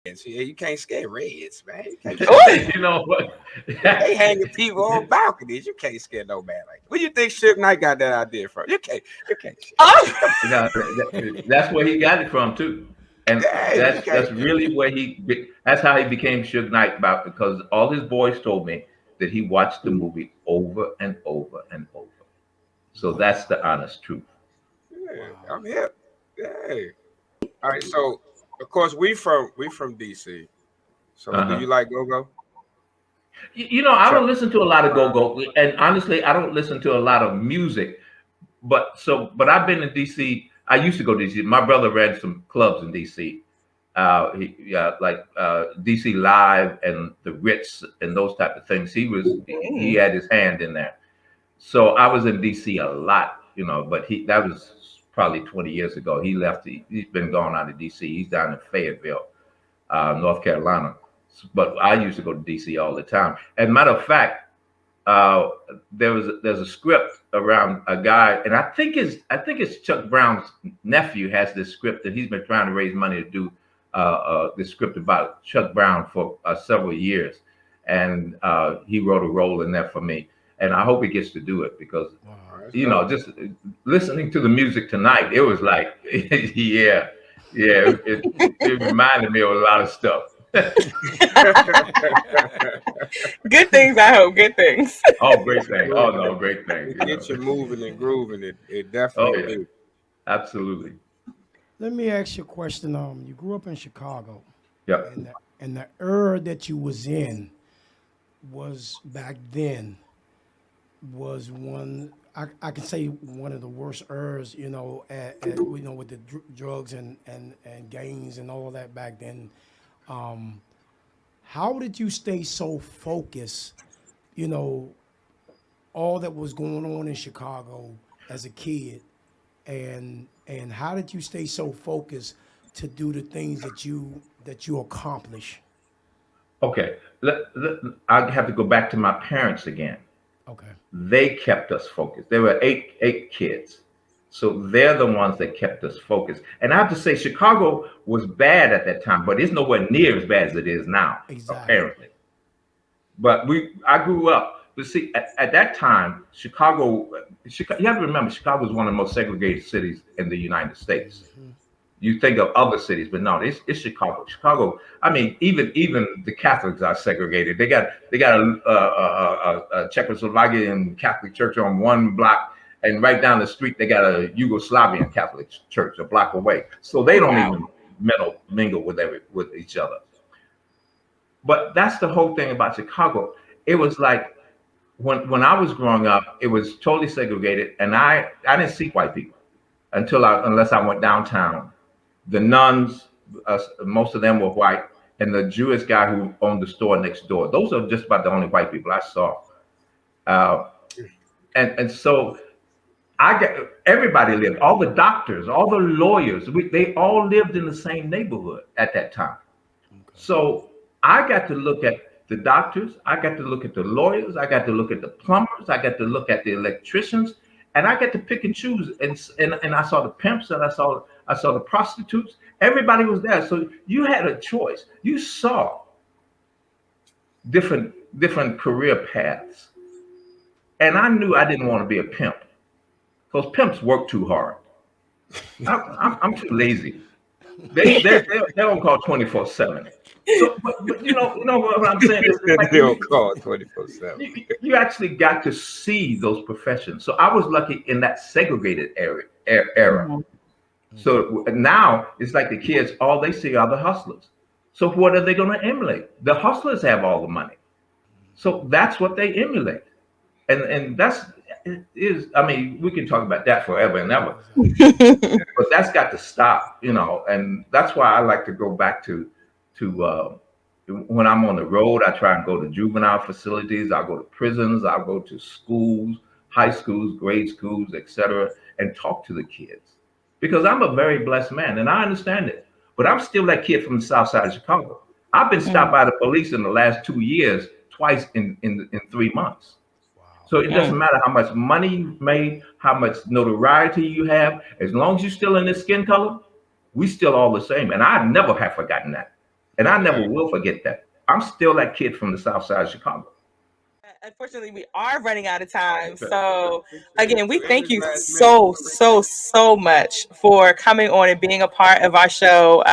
Yeah, you can't scare reds, man. You can't scare Oh, them. You know what? They hanging people on balconies. You can't scare no man like that. Where you think Suge Knight got that idea from? You can't scare. oh. Come You know, that's where he got it from too, and on. Yeah, you that's can't. really where that's how he became Suge Knight about because all his boys told me that he watched the movie over and over and over. So that's Wow. the honest truth. Yeah, Wow. I'm here. Yeah. All right. So of course we from DC. So do Uh-huh. you like go go? You know, I Chuck don't listen to a lot of go-go, and honestly, I don't listen to a lot of music. But I've been in DC. I used to go to DC. My brother ran some clubs in DC. Like DC Live and the Ritz and those type of things. He Mm. had his hand in there. So I was in DC a lot, you know. But that was probably 20 years ago. He left. He's been gone out of DC. He's down in Fayetteville, North Carolina. But I used to go to DC all the time. As a matter of fact, there's a script around a guy, and I think it's Chuck Brown's nephew has this script that he's been trying to raise money to do this script about Chuck Brown for several years, and he wrote a role in that for me, and I hope he gets to do it because Wow. All right, you so know just listening to the music tonight, it was like yeah, it reminded me of a lot of stuff. Good things, I hope. Good things. Oh, get great you thing. Oh moving no, and great thing. it get you moving and grooving. It definitely Oh yeah, do. absolutely. Let me ask you a question. You grew up in Chicago, Yep. and the era that you was in was back then was one I can say one of the worst eras, with the drugs and gangs and all that back then. Um, how did you stay so focused? You know, all that was going on in Chicago as a kid, and how did you stay so focused to do the things that you accomplish? Okay. I have to go back to my parents again. Okay. They kept us focused. There were eight kids, so they're the ones that kept us focused. And I have to say, Chicago was bad at that time, but it's nowhere near as bad as it is now, Exactly. apparently. But I grew up. But see, at that time, Chicago. You have to remember, Chicago was one of the most segregated cities in the United States. You think of other cities, but no, it's Chicago. Chicago. I mean, even the Catholics are segregated. They got a Czechoslovakian Catholic church on one block, and right down the street they got a Yugoslavian Catholic church a block away. So they Oh, don't wow. even mingle with each other. But that's the whole thing about Chicago. It was like when I was growing up, it was totally segregated, and I didn't see white people unless I went downtown. The nuns, most of them were white, and the Jewish guy who owned the store next door. Those are just about the only white people I saw. Uh, and so I got everybody lived. All the doctors, all the lawyers, they all lived in the same neighborhood at that time. Okay. So I got to look at the doctors, I got to look at the lawyers, I got to look at the plumbers, I got to look at the electricians, and I got to pick and choose. And I saw the pimps, and I saw the prostitutes. Everybody was there, so you had a choice. You saw different career paths, and I knew I didn't want to be a pimp because pimps work too hard. I'm too lazy. They don't call 24/7. So, but you know what I'm saying is it's like They don't call 24/7. you actually got to see those professions. So I was lucky in that segregated era. Mhm. So now it's like the kids, all they see are the hustlers. So what are they going to emulate? The hustlers have all the money. So that's what they emulate. And that's is I mean, we can talk about that forever and ever. Exactly. But that's got to stop. And that's why I like to go back to when I'm on the road. I try and go to juvenile facilities. I'll go to prisons. I'll go to schools, high schools, grade schools, etc., and talk to the kids because I'm a very blessed man, and I understand it. But I'm still that kid from the South Side of Chicago. I've been stopped Mm, by the police in the last 2 years twice in 3 months. Wow. So it doesn't mm. matter how much money you made, how much notoriety you have, as long as you're still in this skin color, we still all the same. And I never have forgotten that. And I never will forget that. I'm still that kid from the South Side of Chicago. Unfortunately, we are running out of time. Okay. So, Appreciate again, it. we So in thank this you last minute, so, so, appreciate it. so much for coming on and being a part of our show.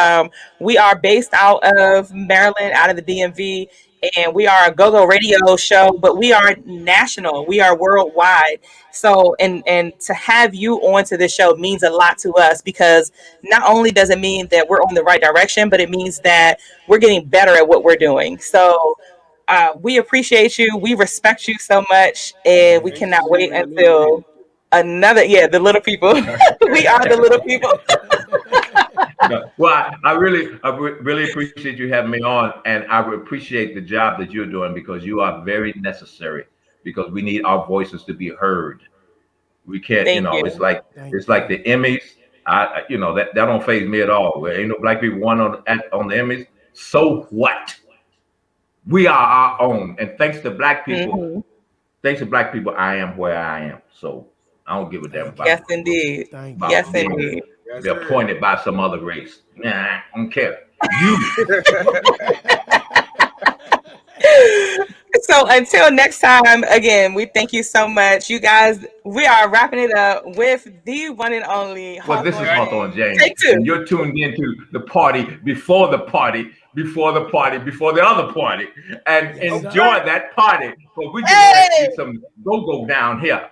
We are based out of Maryland, out of the DMV, and we are a go-go radio show, but we are national. We are worldwide. So, and to have you onto this show means a lot to us because not only does it mean that we're on the right direction, but it means that we're getting better at what we're doing. So, we appreciate you. We respect you so much, and we Thanks for cannot sending wait me the little until people. another. Yeah, the little people. We are the little people. No, well, really appreciate you having me on, and I appreciate the job that you're doing because you are very necessary. Because we need our voices to be heard. We can't, Thank it's you. like Thank you. the Emmys. That don't phase me at all. There ain't no black people won on the Emmys. So what? We are our own, and Hmm. thanks to black people, I am where I am. So I don't give a damn Thank you. Yes, indeed. Thank you. Yes, about being indeed. Yes, sir. appointed by some other race. Nah, I don't care. You. So until next time, again, we thank you so much. You guys, we are wrapping it up with the one and only Well, this is Hawthorne Hawthorne James. James, Take two. and you're tuned into the party before the party, before the party, before the other party, and Yes, sir. enjoy that party. But we getting ready to Hey! get some go-go down here.